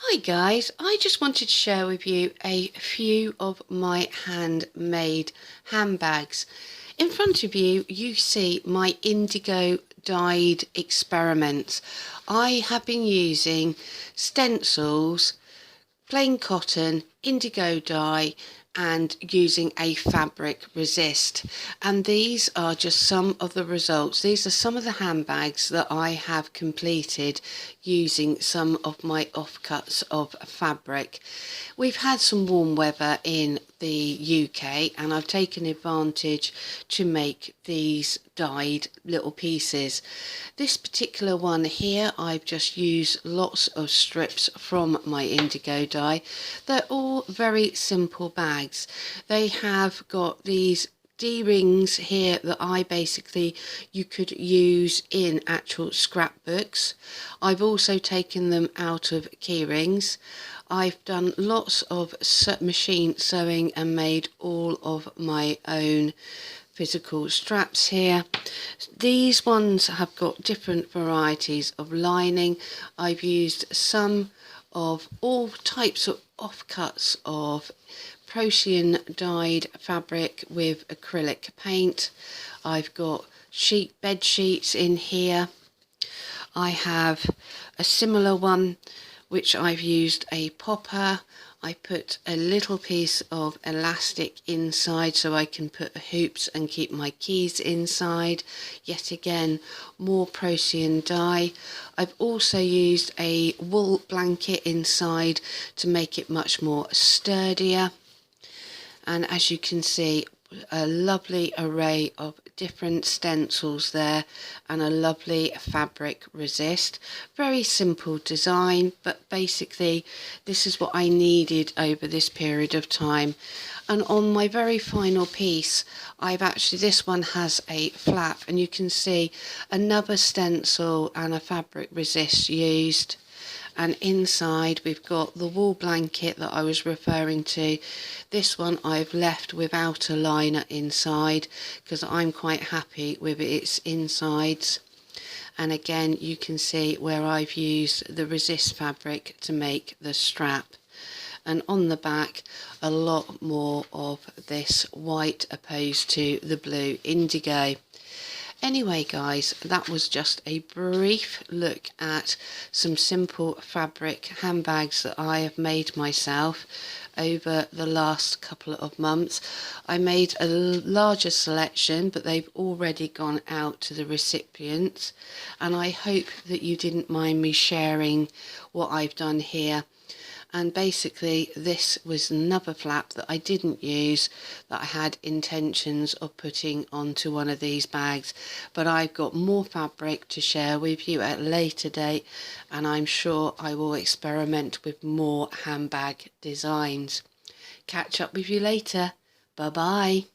Hi guys, I just wanted to share with you a few of my handmade handbags. In front of you, you see my indigo dyed experiments. I have been using stencils, plain cotton, indigo dye and using a fabric resist, and these are just some of the results. These are some of the handbags that I have completed using some of my offcuts of fabric. We've had some warm weather in the UK and I've taken advantage to make these dyed little pieces. This particular one here, I've just used lots of strips from my indigo dye. They're all very simple bags. They have got these D-rings here that you could use in actual scrapbooks. I've also taken them out of key rings. I've done lots of machine sewing and made all of my own physical straps here. These ones have got different varieties of lining. I've used some of all types of offcuts of Procyon dyed fabric with acrylic paint. I've got bed sheets in here. I have a similar one which I've used a popper. I put a little piece of elastic inside so I can put hoops and keep my keys inside. Yet again, more Procyon dye. I've also used a wool blanket inside to make it much more sturdier. And as you can see, a lovely array of different stencils there and a lovely fabric resist. Very simple design, but basically this is what I needed over this period of time. And on my very final piece, this one has a flap and you can see another stencil and a fabric resist used. And inside we've got the wool blanket that I was referring to. This one I've left without a liner inside because I'm quite happy with its insides. And again, you can see where I've used the resist fabric to make the strap. And on the back, a lot more of this white opposed to the blue indigo. Anyway guys, that was just a brief look at some simple fabric handbags that I have made myself over the last couple of months. I made a larger selection, but they've already gone out to the recipients, and I hope that you didn't mind me sharing what I've done here. And basically this was another flap that I didn't use that I had intentions of putting onto one of these bags, but I've got more fabric to share with you at a later date, and I'm sure I will experiment with more handbag designs. Catch up with you later. Bye bye.